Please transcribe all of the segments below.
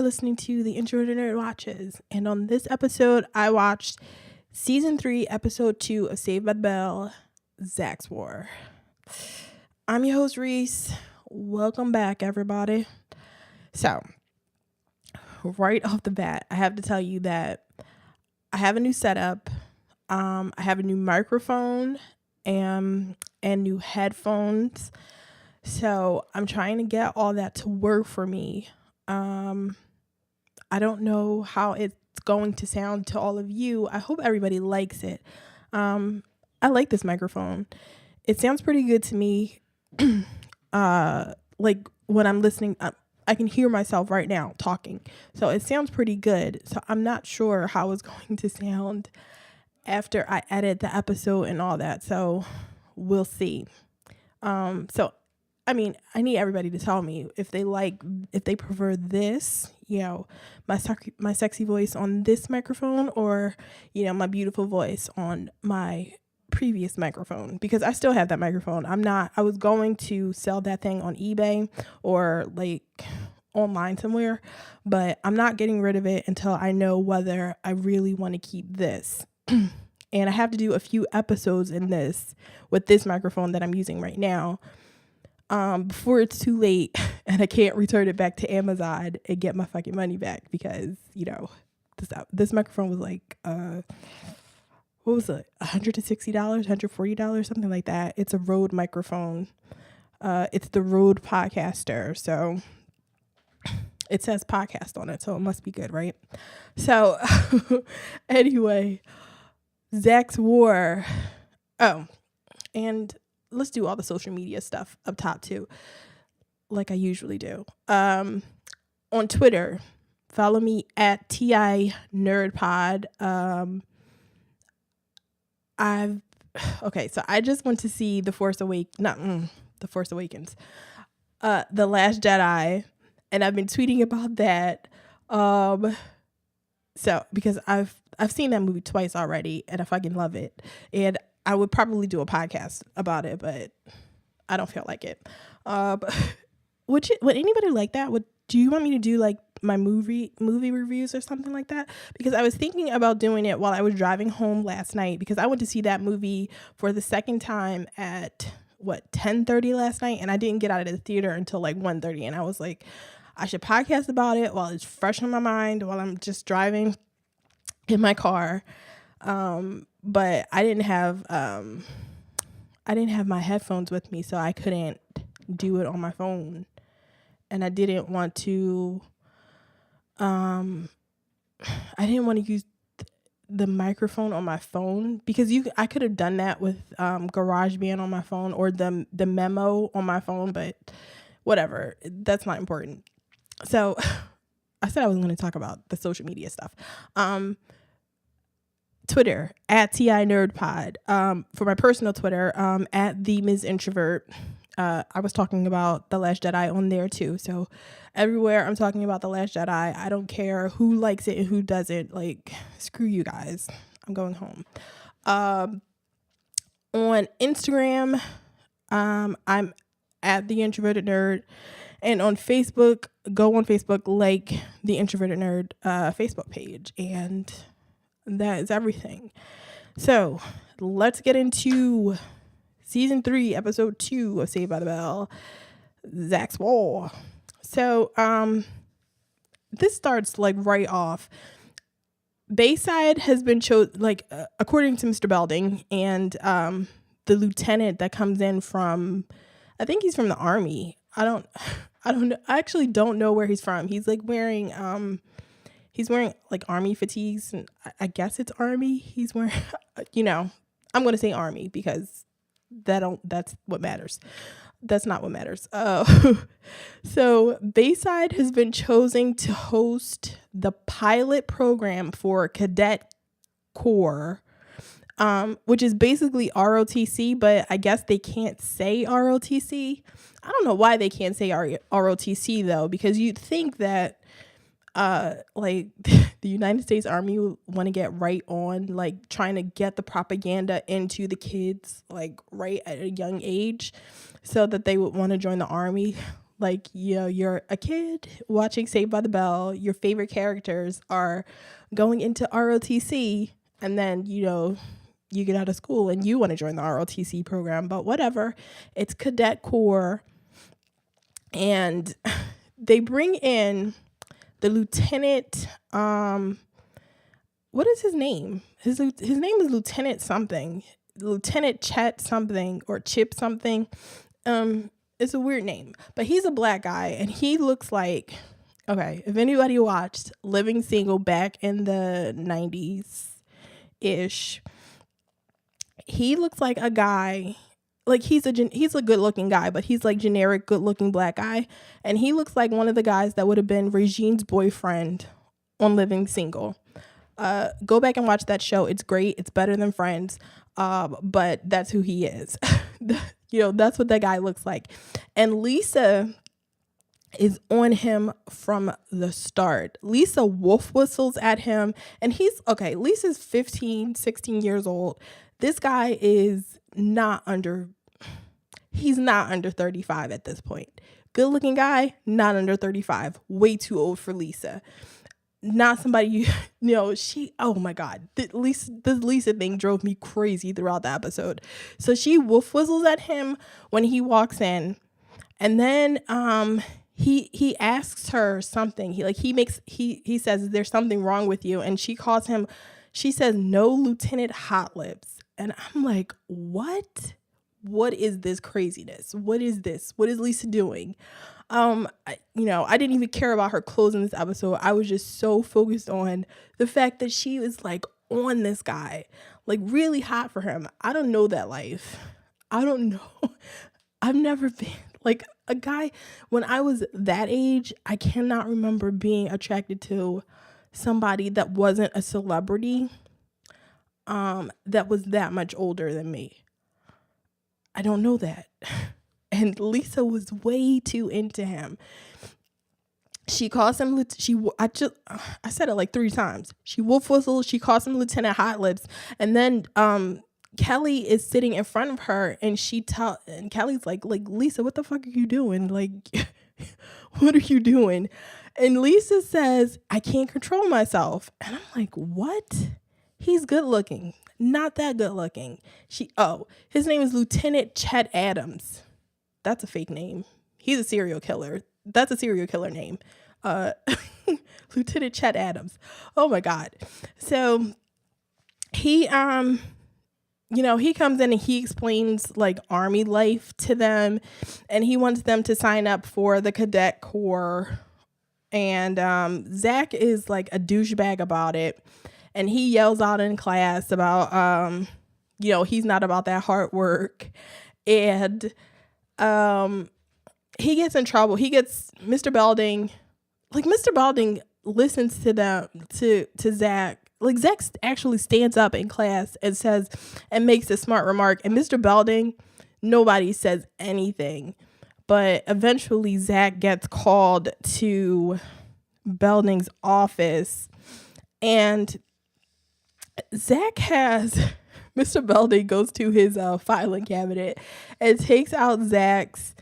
listening to the Introverted Nerd Watches, and on this episode, I watched Season 3, Episode 2 of Saved by the Bell, Zack's War. I'm your host, Reese. Welcome back, everybody. So, right off the bat, I have to tell you that I have a new setup. I have a new microphone and new headphones. So, I'm trying to get all that to work for me. I don't know how it's going to sound to all of you. I hope everybody likes it. I like this microphone. It sounds pretty good to me. Like when I'm listening, I can hear myself right now talking. So it sounds pretty good. So I'm not sure how it's going to sound after I edit the episode and all that. So we'll see. I mean, I need everybody to tell me if they prefer this, my sexy voice on this microphone, or, my beautiful voice on my previous microphone, because I still have that microphone. I was going to sell that thing on eBay or like online somewhere, but I'm not getting rid of it until I know whether I really want to keep this. And I have to do a few episodes in this with this microphone that I'm using right now. Before it's too late and I can't return it back to Amazon and get my fucking money back, because, this microphone was like, what was it? $160, $140, something like that. It's a Rode microphone. It's the Rode Podcaster. So it says podcast on it, so it must be good, right? So anyway, Zack's War. Oh, and let's do all the social media stuff up top too, like I usually do. On Twitter, follow me at TI NerdPod. So I just went to see The Force Awakens, The Last Jedi, and I've been tweeting about that. So because I've seen that movie twice already, and I fucking love it, and I would probably do a podcast about it, but I don't feel like it. Would anybody like that? Do you want me to do like my movie reviews or something like that? Because I was thinking about doing it while I was driving home last night, because I went to see that movie for the second time at 10:30 last night, and I didn't get out of the theater until like 1:30, and I was like, I should podcast about it while it's fresh on my mind while I'm just driving in my car. But I didn't have my headphones with me, so I couldn't do it on my phone. And I didn't want to use the microphone on my phone, because I could have done that with GarageBand on my phone, or the memo on my phone, but whatever, that's not important. So I said I was going to talk about the social media stuff. Twitter at TI NerdPod. For my personal Twitter, at the Ms. Introvert. I was talking about The Last Jedi on there too. So everywhere I'm talking about The Last Jedi. I don't care who likes it and who doesn't. Like, screw you guys. I'm going home. On Instagram, I'm at the Introverted Nerd. And on Facebook, go on Facebook, like the Introverted Nerd Facebook page. And that is everything. So let's get into Season 3, Episode 2 of Saved by the Bell, Zack's War. So this starts like right off. Bayside has been chosen, like according to Mr. Belding, and the lieutenant that comes in from, I think he's from the army. I don't know. I actually don't know where he's from. He's like wearing like army fatigues, and I guess it's army. He's wearing, I'm going to say army because that's what matters. That's not what matters. So Bayside has been chosen to host the pilot program for Cadet Corps, which is basically ROTC, but I guess they can't say ROTC. I don't know why they can't say ROTC though, because you'd think that like the United States Army would want to get right on like trying to get the propaganda into the kids like right at a young age, so that they would want to join the army. Like, you're a kid watching Saved by the Bell. Your favorite characters are going into ROTC, and then, you get out of school and you want to join the ROTC program, but whatever. It's Cadet Corps. And they bring in the lieutenant, what is his name? His name is Lieutenant something. Lieutenant Chet something or Chip something. It's a weird name, but he's a black guy and he looks like, okay, if anybody watched Living Single back in the 90s-ish, he looks like a guy, like he's a good looking guy, but he's like generic good looking black guy. And he looks like one of the guys that would have been Regine's boyfriend on Living Single. Go back and watch that show. It's great. It's better than Friends. But that's who he is. That's what that guy looks like. And Lisa is on him from the start. Lisa wolf whistles at him, and Lisa's 15, 16 years old. This guy is not under 35 at this point. Good looking guy, not under 35. Way too old for Lisa. Not somebody oh my God. The Lisa thing drove me crazy throughout the episode. So she wolf whistles at him when he walks in. And then he asks her something. He says, there's something wrong with you. And she says, no, Lieutenant Hot Lips. And I'm like, what? What is this craziness? What is this? What is Lisa doing? I didn't even care about her clothes in this episode. I was just so focused on the fact that she was like on this guy, like really hot for him. I don't know that life. I don't know. I've never been like a guy when I was that age. I cannot remember being attracted to somebody that wasn't a celebrity, that was that much older than me. I don't know that. And Lisa was way too into him. She calls him, I said it like 3 times. She wolf whistles, she calls him Lieutenant Hot Lips. And then Kelly is sitting in front of her and and Kelly's like, Lisa, what the fuck are you doing? Like, what are you doing? And Lisa says, I can't control myself. And I'm like, what? He's good looking. Not that good looking. His name is Lieutenant Chet Adams. That's a fake name. He's a serial killer. That's a serial killer name. Lieutenant Chet Adams. Oh my God. So he comes in and he explains like army life to them, and he wants them to sign up for the Cadet Corps. And Zack is like a douchebag about it, and he yells out in class about he's not about that hard work, and he gets in trouble. He gets Mr. Belding listens to Zack. Like, Zack actually stands up in class and makes a smart remark. And Mr. Belding, nobody says anything. But eventually Zack gets called to Belding's office. And Mr. Belding goes to his filing cabinet and takes out Zack's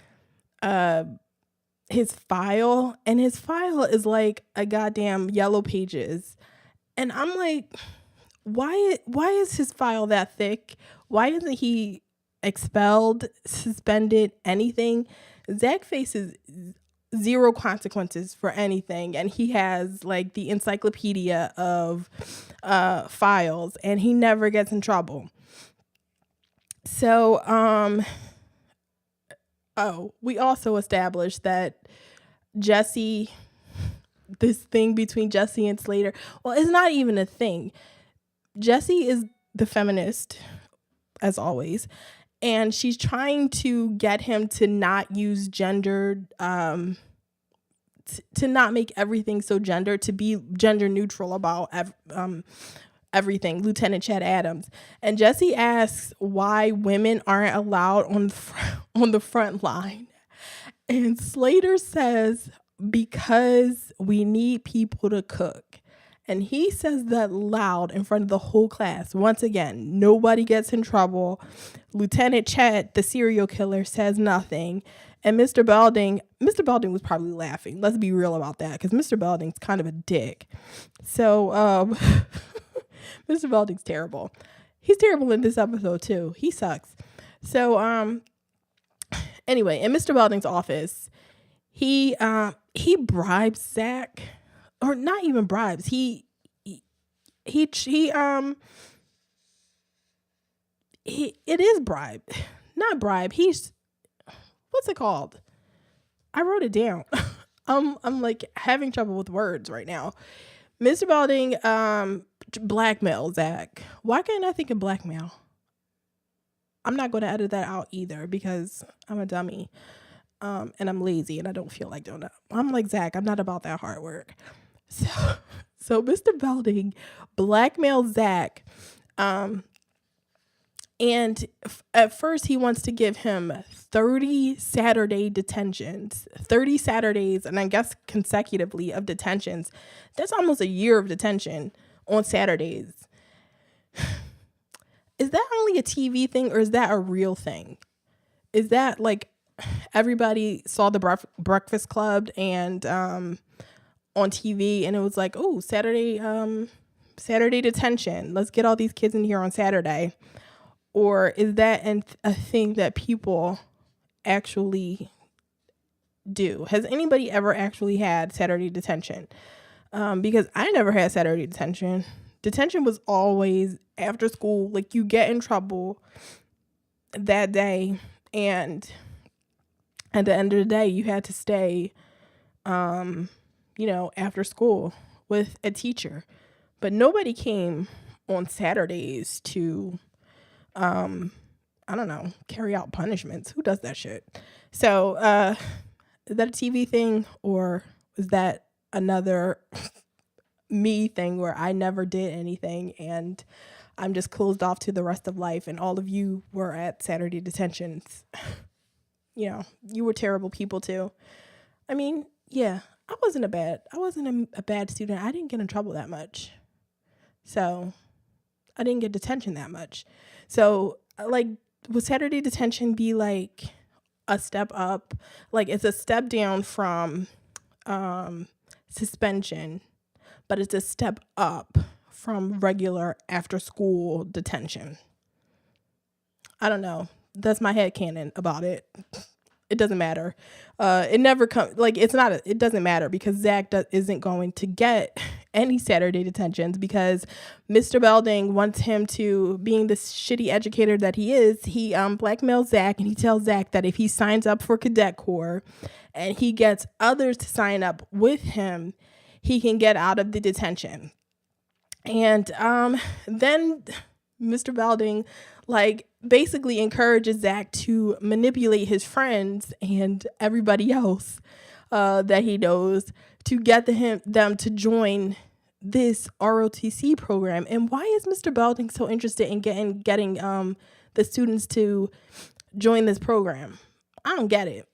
his file, and his file is like a goddamn Yellow Pages. And I'm like, why is his file that thick? Why isn't he expelled, suspended, anything? Zack faces 0 consequences for anything, and he has like the encyclopedia of files, and he never gets in trouble. So we also established that Jesse, this thing between Jesse and Slater, well, it's not even a thing. Jesse is the feminist, as always, and she's trying to get him to not use gendered, to not make everything so gendered, to be gender neutral about everything. Lieutenant Chet Adams. And Jesse asks why women aren't allowed on the front line. And Slater says, because we need people to cook. And he says that loud in front of the whole class. Once again, nobody gets in trouble. Lieutenant Chet, the serial killer, says nothing. And Mr. Belding Mr. Belding was probably laughing. Let's be real about that, because Mr. Belding's kind of a dick. So Mr. Belding's terrible. He's terrible in this episode too. He sucks. So anyway, in Mr. Belding's office, he bribes Zack, or not even bribes. He it is bribe, not bribe. He's, what's it called? I wrote it down. I'm like having trouble with words right now. Mr. Belding blackmail Zack. Why can't I think of blackmail? I'm not going to edit that out either, because I'm a dummy. And I'm lazy and I don't feel like doing that. I'm like Zack, I'm not about that hard work. So Mr. Belding blackmails Zack. And at first he wants to give him 30 Saturday detentions, 30 Saturdays, and I guess consecutively of detentions. That's almost a year of detention on Saturdays. Is that only a TV thing, or is that a real thing? Is that like everybody saw the Breakfast Club and on TV, and it was like, oh, Saturday detention. Let's get all these kids in here on Saturday. Or is that a thing that people actually do? Has anybody ever actually had Saturday detention? Because I never had Saturday detention. Detention was always after school. Like, you get in trouble that day, and at the end of the day, you had to stay, after school with a teacher. But nobody came on Saturdays to I don't know, carry out punishments. Who does that shit? So, is that a TV thing, or is that another me thing where I never did anything and I'm just closed off to the rest of life, and all of you were at Saturday detentions? You were terrible people too. I mean, yeah, I wasn't a bad student. I didn't get in trouble that much. So I didn't get detention that much. So, like, would Saturday detention be like a step up? Like, it's a step down from suspension, but it's a step up from regular after school detention. I don't know. That's my headcanon about it. It doesn't matter. It never comes, like, it doesn't matter, because Zack isn't going to get any Saturday detentions, because Mr. Belding wants him to, being the shitty educator that he is, he blackmails Zack, and he tells Zack that if he signs up for Cadet Corps and he gets others to sign up with him, he can get out of the detention. And then Mr. Belding, like, basically encourages Zack to manipulate his friends and everybody else that he knows to get them to join this ROTC program. And why is Mr. Belding so interested in getting the students to join this program? I don't get it.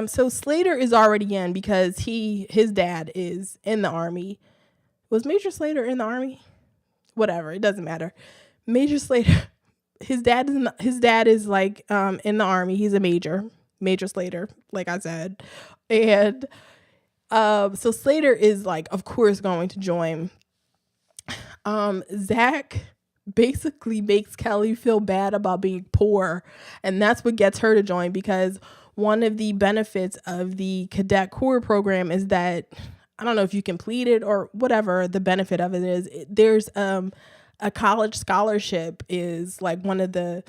So Slater is already in because his dad is in the Army. Was Major Slater in the Army? Whatever, it doesn't matter. Major Slater, his dad is like in the Army. He's a Major Slater, like I said. And so Slater is, like, of course, going to join. Zack basically makes Kelly feel bad about being poor, and that's what gets her to join, because one of the benefits of the Cadet Corps program is that, I don't know if you complete it or whatever the benefit of it is, there's a college scholarship is like one of the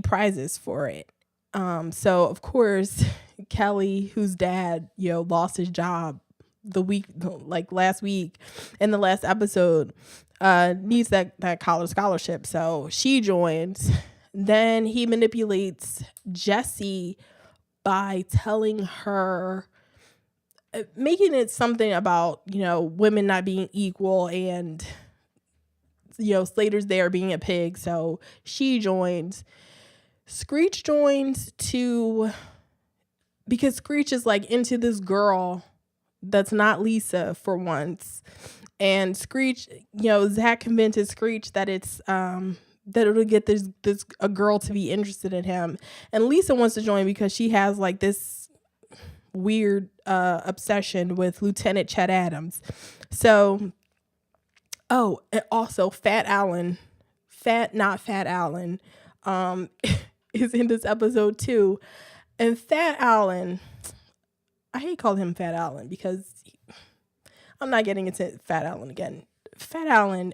prizes for it. So of course Kelly, whose dad, lost his job last week in the last episode, needs that college scholarship. So she joins. Then he manipulates Jessie by telling her, making it something about, women not being equal, and, Slater's there being a pig. So she joins. Screech joins because Screech is, like, into this girl that's not Lisa for once. And Screech, Zack convinces Screech that it's, that it'll get a girl to be interested in him. And Lisa wants to join because she has, like, this, weird obsession with Lieutenant Chet Adams. So, oh, and also not Fat Allen, is in this episode too. And Fat Allen, I hate calling him Fat Allen because I'm not getting into Fat Allen again. Fat Allen,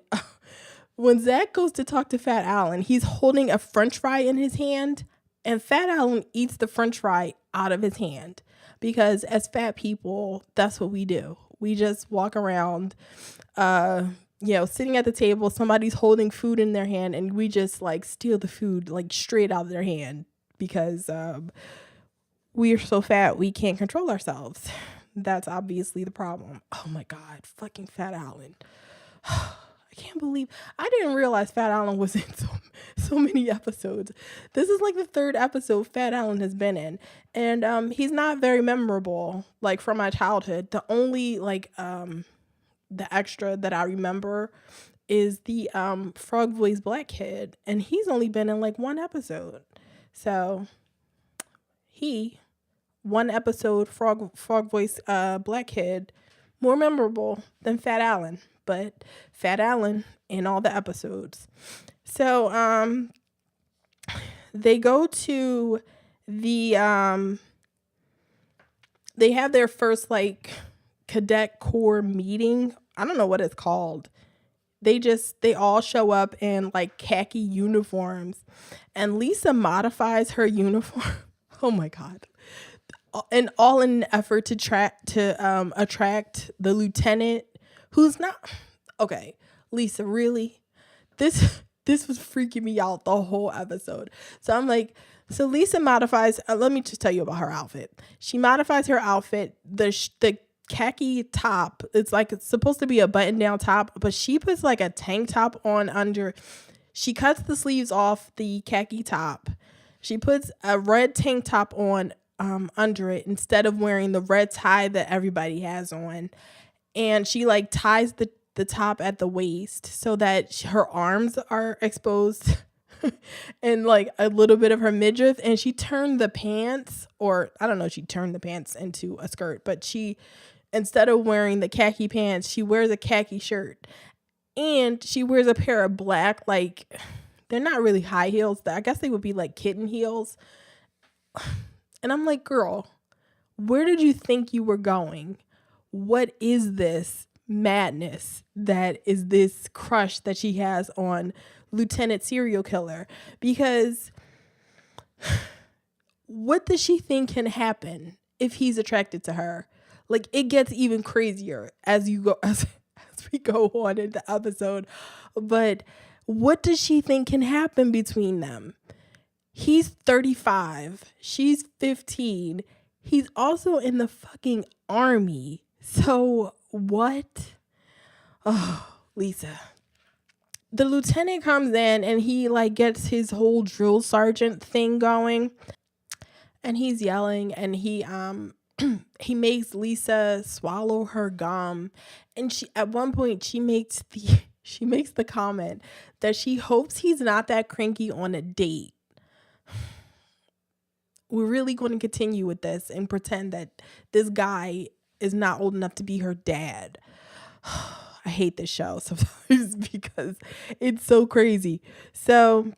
when Zack goes to talk to Fat Allen, he's holding a French fry in his hand, and Fat Allen eats the French fry out of his hand because as fat people, that's what we do. We just walk around, sitting at the table, somebody's holding food in their hand, and we just like steal the food like straight out of their hand because we are so fat we can't control ourselves. That's obviously the problem. Oh my God, fucking Fat Allen. I can't believe I didn't realize Fat Allen was in so many episodes. This is like the third episode Fat Allen has been in, and he's not very memorable. Like from my childhood, the only the extra that I remember is the frog voice black kid, and he's only been in like one episode. So one episode frog voice black kid more memorable than Fat Allen, but Fat Allen in all the episodes. So they go to the they have their first like cadet corps meeting. I don't know what it's called. They all show up in like khaki uniforms, and Lisa modifies her uniform. Oh my God. And all in an effort to attract the lieutenant who's not okay. Lisa, really? This was freaking me out the whole episode. So I'm like, so Lisa modifies. Let me just tell you about her outfit. She modifies her outfit. The khaki top. It's like it's supposed to be a button down top, but she puts like a tank top on under. She cuts the sleeves off the khaki top. She puts a red tank top on under it instead of wearing the red tie that everybody has on. And she like ties the top at the waist so that her arms are exposed and like a little bit of her midriff. And she turned the pants, or I don't know, she turned the pants into a skirt, but she, instead of wearing the khaki pants, she wears a khaki shirt, and she wears a pair of black, like, they're not really high heels. I guess they would be like kitten heels. And I'm like, girl, where did you think you were going? What is this madness that is this crush that she has on Lieutenant Serial Killer? Because what does she think can happen if he's attracted to her? Like, it gets even crazier as we go on in the episode. But what does she think can happen between them? He's 35. She's 15. He's also in the fucking army. So what? Oh, Lisa. The lieutenant comes in and he like gets his whole drill sergeant thing going. And he's yelling, and he makes Lisa swallow her gum. And she, at one point, she makes the comment that she hopes he's not that cranky on a date. We're really going to continue with this and pretend that this guy is not old enough to be her dad. I hate this show sometimes because it's so crazy. So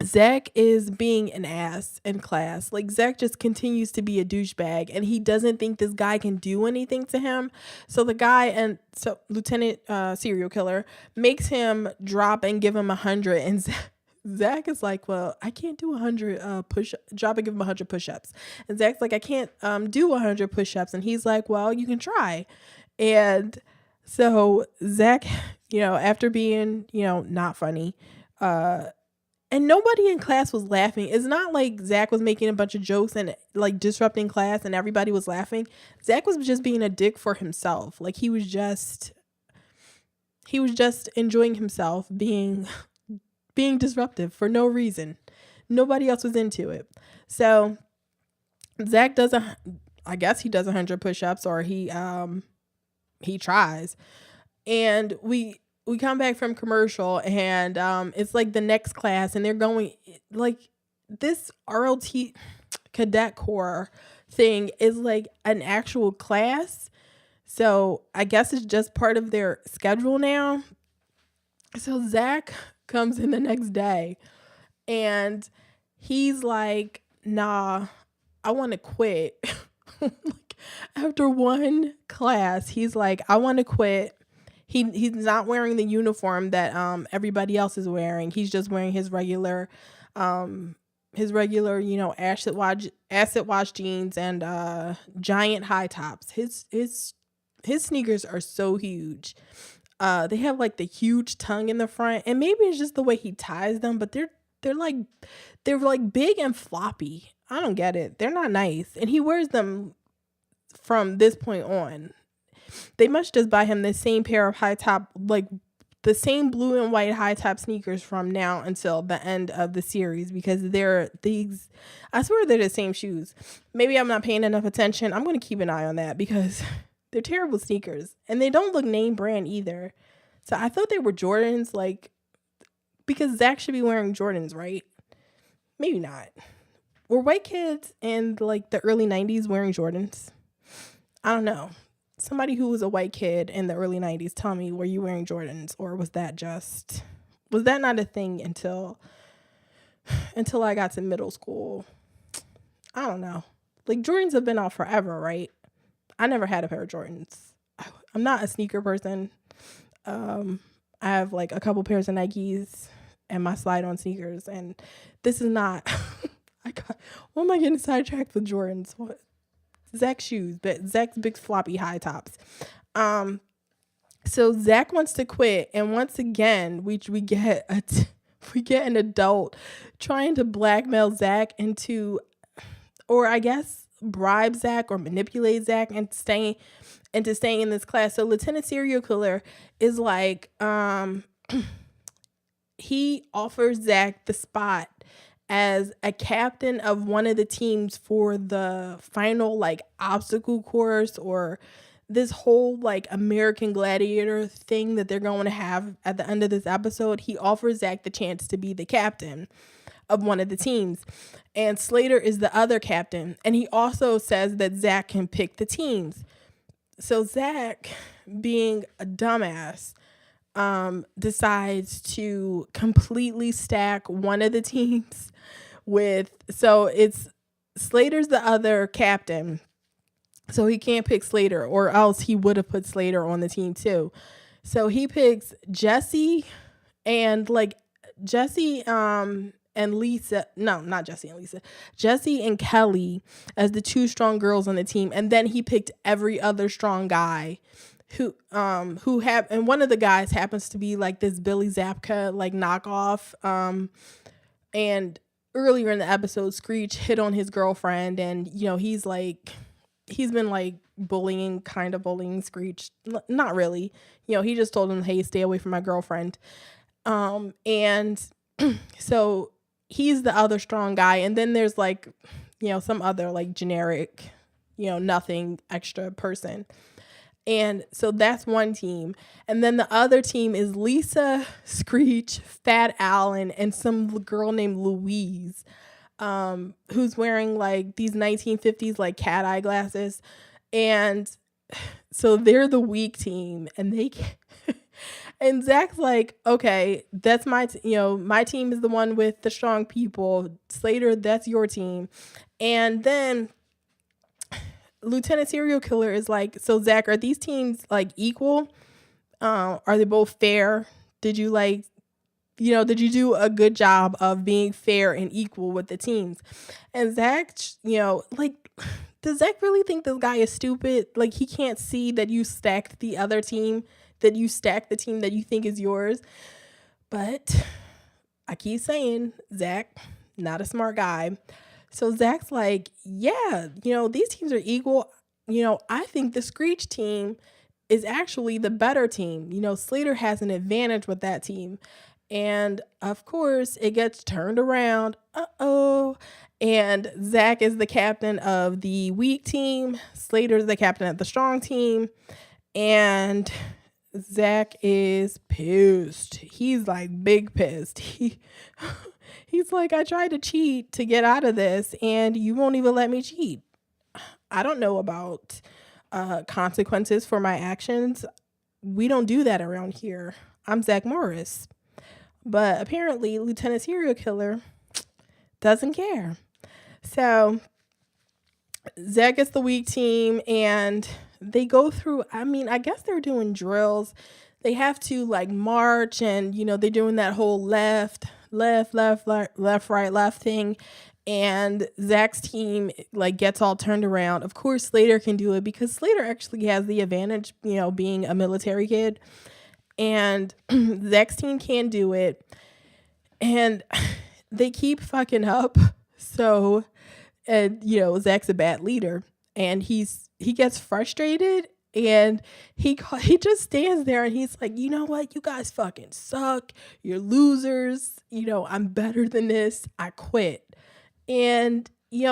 Zack is being an ass in class. Like, Zack just continues to be a douchebag, and he doesn't think this guy can do anything to him. So Lieutenant Serial Killer makes him drop and give him 100, and Zack is like, well, I can't do 100 drop and give him 100 push-ups. And Zack's like, I can't do 100 push-ups. And he's like, well, you can try. And so Zack, after being, not funny, and nobody in class was laughing. It's not like Zack was making a bunch of jokes and like disrupting class and everybody was laughing. Zack was just being a dick for himself. Like, he was just enjoying himself being disruptive for no reason. Nobody else was into it. So Zack I guess he does 100 push-ups, or he tries. And we come back from commercial, and it's like the next class, and they're going like this RLT cadet corps thing is like an actual class. So I guess it's just part of their schedule now. So Zack comes in the next day and he's like, nah, I want to quit. Like, after one class, he's like, I want to quit. He's not wearing the uniform that everybody else is wearing. He's just wearing acid wash jeans and giant high tops. His sneakers are so huge. They have like the huge tongue in the front, and maybe it's just the way he ties them, but they're like they're like big and floppy. I don't get it. They're not nice. And he wears them from this point on. They must just buy him the same pair of high top, like the same blue and white high top sneakers from now until the end of the series, because they're these, I swear they're the same shoes. Maybe I'm not paying enough attention. I'm going to keep an eye on that because they're terrible sneakers and they don't look name brand either. So I thought they were Jordans, like, because Zack should be wearing Jordans, right? Maybe not. Were white kids in like the early 90s wearing Jordans? I don't know. Somebody who was a white kid in the early 90s, tell me, were you wearing Jordans, or was that not a thing until I got to middle school? I don't know. Like, Jordans have been out forever, right? I never had a pair of Jordans. I'm not a sneaker person. I have like a couple pairs of Nikes and my slide on sneakers, and this is not what am I getting sidetracked with Jordans? What? Zack's shoes, but Zack's big floppy high tops. So Zack wants to quit, and once again, we get an adult trying to blackmail Zack into, or I guess bribe Zack or manipulate Zack into staying in this class. So Lieutenant Serial Killer is like, he offers Zack the spot as a captain of one of the teams for the final like obstacle course, or this whole like American Gladiator thing that they're going to have at the end of this episode. He offers Zack the chance to be the captain of one of the teams, and Slater is the other captain, and he also says that Zack can pick the teams. So Zack, being a dumbass, decides to completely stack one of the teams so it's Slater's the other captain, so he can't pick Slater, or else he would have put Slater on the team too. So he picks Jesse and Lisa. No, not Jesse and Lisa. Jesse and Kelly as the two strong girls on the team, and then he picked every other strong guy who have, and one of the guys happens to be like this Billy Zabka like knockoff. And earlier in the episode, Screech hit on his girlfriend, and he's been like kind of bullying Screech. Not really, he just told him, hey, stay away from my girlfriend. And so he's the other strong guy, and then there's like some other like generic nothing extra person. And so that's one team. And then the other team is Lisa, Screech, Fat Allen, and some girl named Louise, who's wearing like these 1950s like cat eye glasses. And so they're the weak team, and and Zack's like, okay, that's my team is the one with the strong people. Slater, that's your team. And then Lieutenant Serial Killer is like, so Zack, are these teams like equal? Are they both fair? Did you did you do a good job of being fair and equal with the teams? And Zack, does Zack really think this guy is stupid? Like, he can't see that you stacked the other team, that you stacked the team that you think is yours. But I keep saying, Zack, not a smart guy. So Zack's like, yeah, these teams are equal. I think the Screech team is actually the better team. Slater has an advantage with that team. And of course, it gets turned around. And Zack is the captain of the weak team. Slater's the captain of the strong team. And Zack is pissed. He's like big pissed. He's like, I tried to cheat to get out of this, and you won't even let me cheat. I don't know about consequences for my actions. We don't do that around here. I'm Zach Morris. But apparently, Lieutenant Serial Killer doesn't care. So Zack gets the weak team and they go through, I mean, I guess they're doing drills. They have to like march and, they're doing that whole left, right, left thing. And Zach's team like gets all turned around. Of course, Slater can do it because Slater actually has the advantage, being a military kid. And Zach's team can do it. And they keep fucking up. So, and Zach's a bad leader, and he gets frustrated, and he just stands there and he's like, you know what, you guys fucking suck, you're losers, I'm better than this, I quit. And he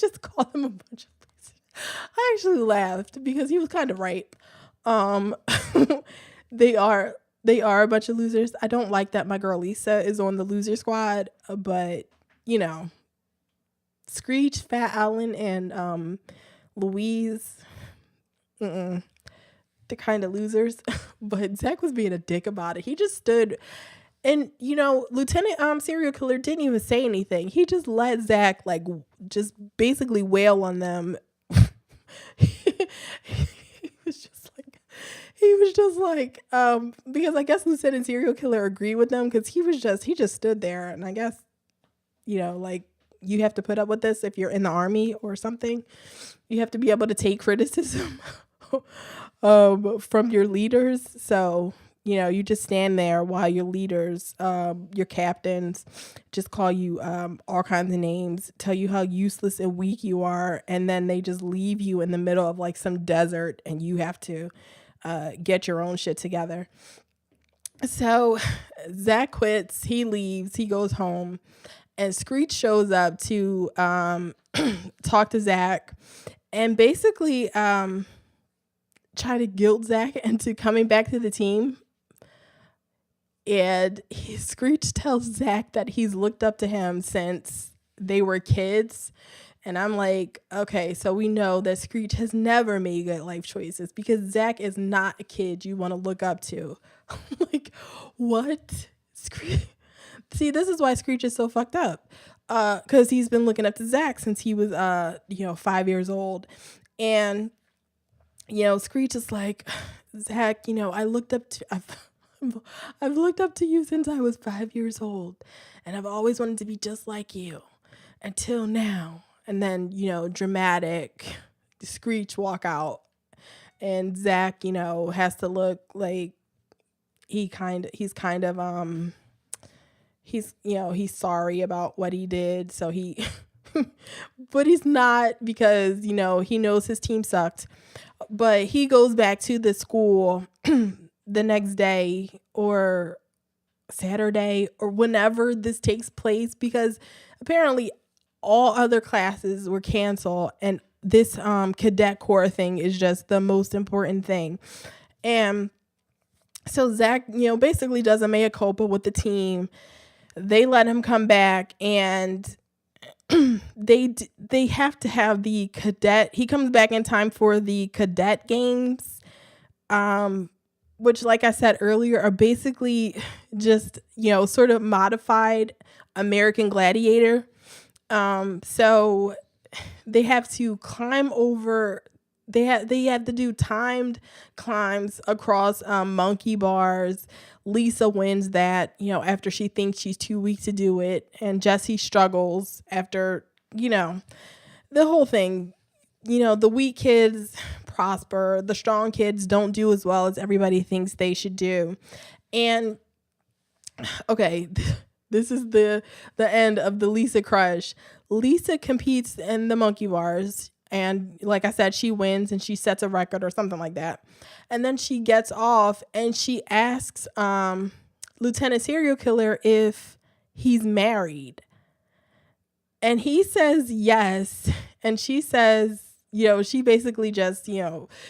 just called them a bunch of losers. I actually laughed because he was kind of right. um they are a bunch of losers. I don't like that my girl Lisa is on the loser squad, but Screech, Fat Allen, and Louise, they're kind of losers. But Zach was being a dick about it. He just stood, and Lieutenant Serial Killer didn't even say anything. He just let Zach like just basically wail on them. He was just like, because I guess Lieutenant Serial Killer agreed with them because he just stood there, and I guess like, you have to put up with this if you're in the army or something. You have to be able to take criticism from your leaders. So, you just stand there while your leaders, your captains, just call you all kinds of names, tell you how useless and weak you are, and then they just leave you in the middle of like some desert, and you have to get your own shit together. So Zach quits, he leaves, he goes home. And Screech shows up to talk to Zach and basically try to guilt Zach into coming back to the team. And Screech tells Zach that he's looked up to him since they were kids. And I'm like, okay, so we know that Screech has never made good life choices because Zach is not a kid you want to look up to. Like, what? Screech? See, this is why Screech is so fucked up. Because he's been looking up to Zack since he was, 5 years old. And, Screech is like, Zack, I've looked up to you since I was 5 years old. And I've always wanted to be just like you until now. And then, dramatic Screech walk out. And Zack, has to look like he's sorry about what he did. So he, but he's not, because, he knows his team sucked. But he goes back to the school the next day or Saturday or whenever this takes place, because apparently all other classes were canceled and this cadet corps thing is just the most important thing. And so Zack, basically does a mea culpa with the team. They let him come back, and they have to have the cadet. He comes back in time for the cadet games, which, like I said earlier, are basically just sort of modified American Gladiator. So they have to climb over. They have to do timed climbs across monkey bars. Lisa wins that, after she thinks she's too weak to do it. And Jesse struggles after, the whole thing. The weak kids prosper. The strong kids don't do as well as everybody thinks they should do. And, okay, this is the end of the Lisa crush. Lisa competes in the monkey bars. And like I said, she wins and she sets a record or something like that. And then she gets off and she asks Lieutenant Serial Killer if he's married. And he says yes. And she says, she basically just,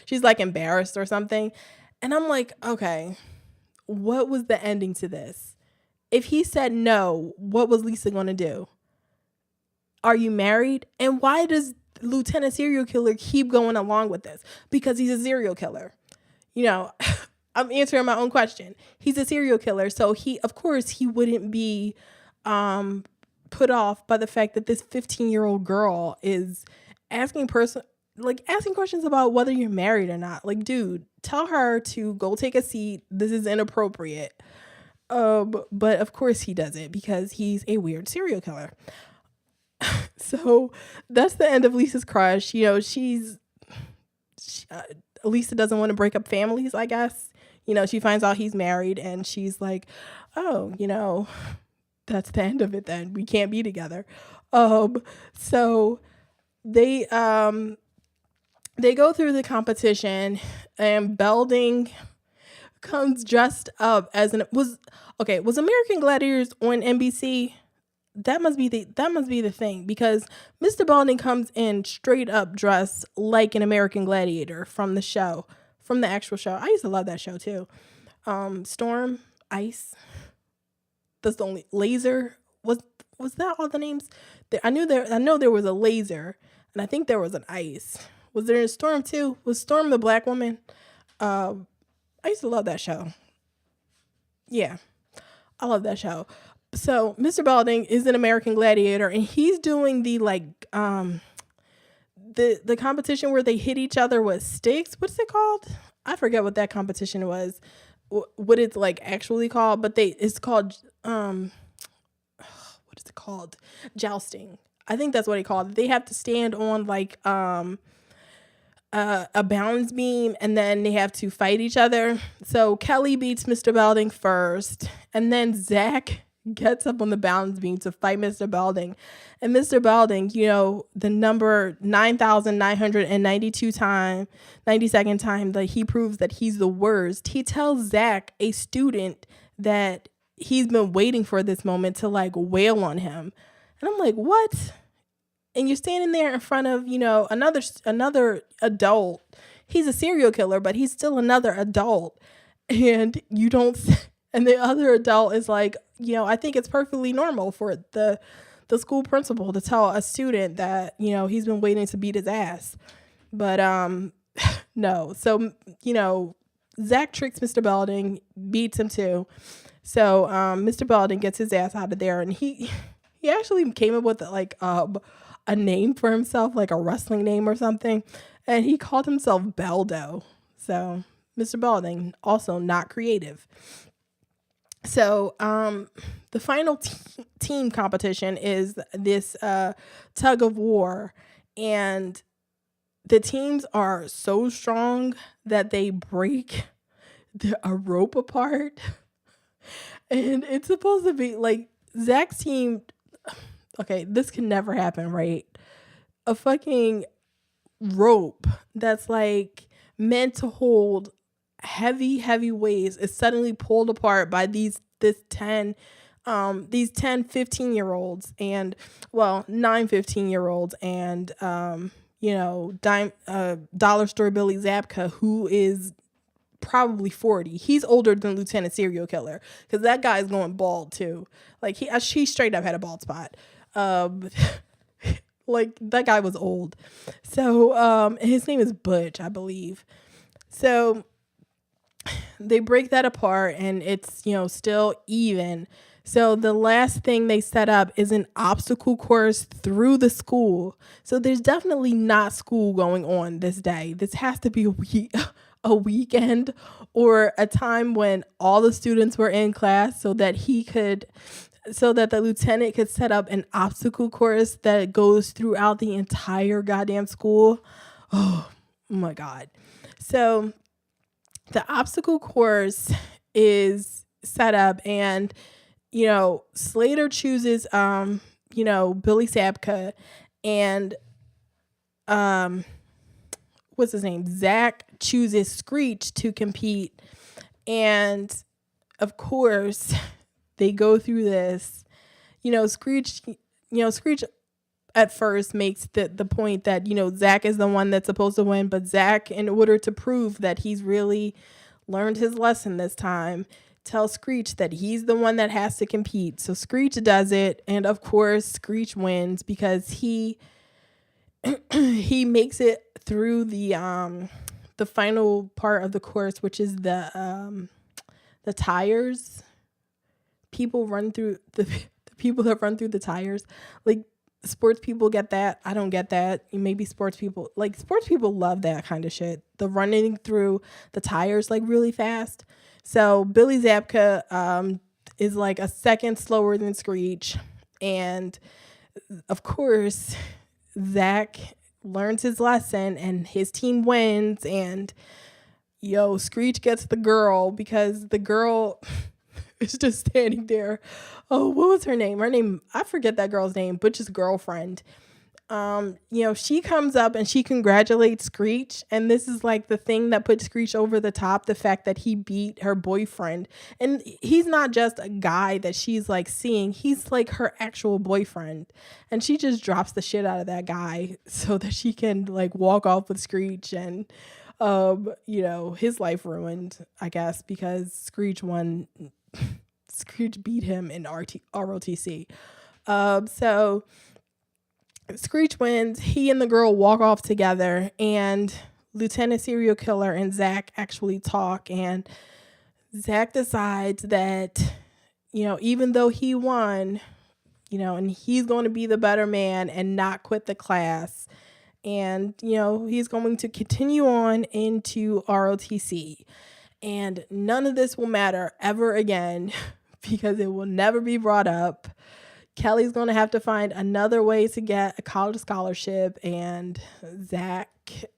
she's like embarrassed or something. And I'm like, okay, what was the ending to this? If he said no, what was Lisa going to do? Are you married? And why does Lieutenant Serial Killer keep going along with this? Because he's a serial killer. You know, I'm answering my own question. He's a serial killer, so of course he wouldn't be put off by the fact that this 15-year-old girl is asking questions about whether you're married or not. Like, dude, tell her to go take a seat. This is inappropriate. But of course he does it because he's a weird serial killer. So that's the end of Lisa's crush. You know, Lisa doesn't want to break up families, I guess. You know, she finds out he's married and she's like, oh, you know, that's the end of it then. We can't be together. So they go through the competition and Belding comes dressed up as was American Gladiators on NBC? That must be the thing, because Mr. Belding comes in straight up dressed like an American Gladiator from the actual show. I used to love that show too. Storm, Ice. That's the only Laser. Was that all the names? I know there was a Laser, and I think there was an Ice. Was there a Storm too? Was Storm the black woman? I used to love that show. Yeah, I love that show. So Mr. Belding is an American Gladiator, and he's doing the the competition where they hit each other with sticks. What's it called? I forget what that competition was. What it's like actually called, but it's called what is it called? Jousting. I think that's what they call it. They have to stand on like a balance beam, and then they have to fight each other. So Kelly beats Mr. Belding first, and then Zack gets up on the balance beam to fight Mr. Belding. And Mr. Belding, you know, the number 9,992 time that he proves that he's the worst. He tells Zack, a student, that he's been waiting for this moment to like wail on him. And I'm like, what? And you're standing there in front of, you know, another adult. He's a serial killer, but he's still another adult. And you don't, and the other adult is like, you know, I think it's perfectly normal for the school principal to tell a student that, you know, he's been waiting to beat his ass. But no. So, you know, Zack tricks Mr. Belding, beats him too. So Mr. Belding gets his ass out of there, and he actually came up with like a name for himself, like a wrestling name or something, and he called himself Beldo. So Mr. Belding, also not creative. So the final team competition is this tug of war, and the teams are so strong that they break a rope apart. And it's supposed to be like Zack's team. Okay, this can never happen, right? A fucking rope that's like meant to hold heavy weights is suddenly pulled apart by these 10 15-year-olds, and 9 15-year-olds, and you know, dollar store Billy Zabka, who is probably 40. He's older than Lieutenant Serial Killer, because that guy's going bald too. Like he straight up had a bald spot. Like that guy was old. So his name is Butch, I believe. So they break that apart, and it's, you know, still even. So the last thing they set up is an obstacle course through the school. So there's definitely not school going on this day. This has to be a weekend or a time when all the students were in class, so that the lieutenant could set up an obstacle course that goes throughout the entire goddamn school. Oh my God. So the obstacle course is set up, and, you know, Slater chooses, you know, Billy Zabka, and, what's his name? Zack chooses Screech to compete. And of course they go through this, you know, Screech at first makes the point that, you know, Zack is the one that's supposed to win, but Zack, in order to prove that he's really learned his lesson this time, tells Screech that he's the one that has to compete. So Screech does it, and of course Screech wins, because he he makes it through the final part of the course, which is the tires. People run through the people that run through the tires. Like, sports people get that. I don't get that. Maybe sports people love that kind of shit. The running through the tires like really fast. So Billy Zabka is like a second slower than Screech, and of course Zack learns his lesson and his team wins, and Screech gets the girl because the girl is just standing there. Oh, what was her name? I forget that girl's name, Butch's girlfriend. She comes up and she congratulates Screech, and this is like the thing that put Screech over the top, the fact that he beat her boyfriend. And he's not just a guy that she's like seeing, he's like her actual boyfriend. And she just drops the shit out of that guy so that she can like walk off with Screech, and his life ruined, I guess, because Screech beat him in ROTC. So Screech wins. He and the girl walk off together, and Lieutenant Serial Killer and Zack actually talk, and Zack decides that, even though he won, and he's going to be the better man and not quit the class. And, he's going to continue on into ROTC. And none of this will matter ever again because it will never be brought up. Kelly's going to have to find another way to get a college scholarship, and Zack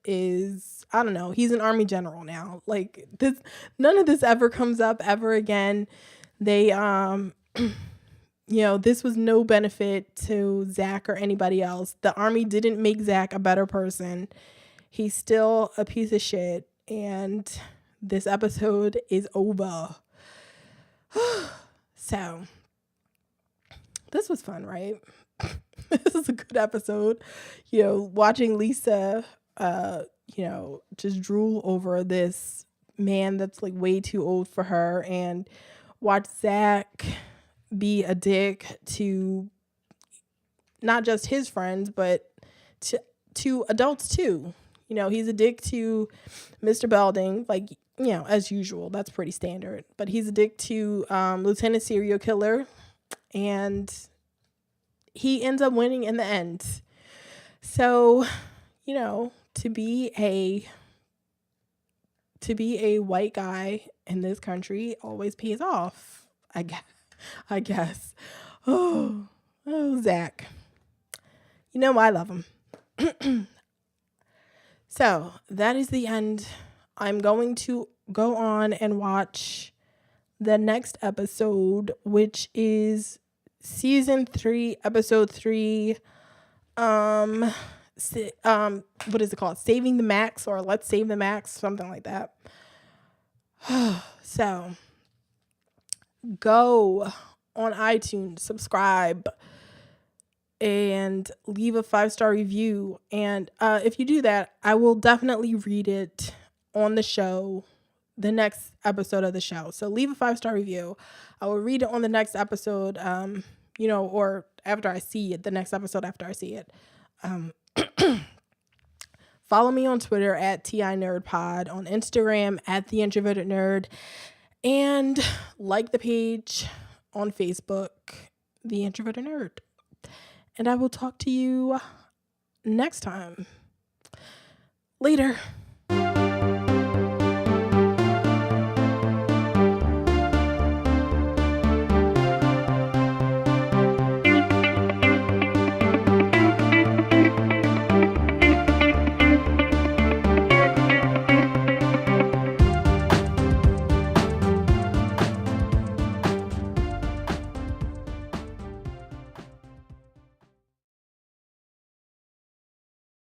is, I don't know, he's an army general now. Like, none of this ever comes up ever again. They, this was no benefit to Zack or anybody else. The army didn't make Zack a better person. He's still a piece of shit, and this episode is over. So, this was fun, right? This is a good episode. Watching Lisa, just drool over this man that's like way too old for her, and watch Zack be a dick to not just his friends, but to adults too. He's a dick to Mr. Belding, like, as usual. That's pretty standard. But he's a dick to Lieutenant Serial Killer, and he ends up winning in the end. So, to be a white guy in this country always pays off, I guess. Oh, Zack. I love him. So that is the end. I'm going to go on and watch the next episode, which is season 3, episode 3. What is it called? Saving the Max, or Let's Save the Max, something like that. So go on iTunes, subscribe, and leave a 5-star review. And if you do that, I will definitely read it on the show, the next episode of the show. So leave a 5-star review. I will read it on the next episode, or after I see it, the next episode after I see it. Follow me on Twitter at TINerdPod, on Instagram at The Introverted Nerd, and like the page on Facebook, The Introverted Nerd. And I will talk to you next time. Later.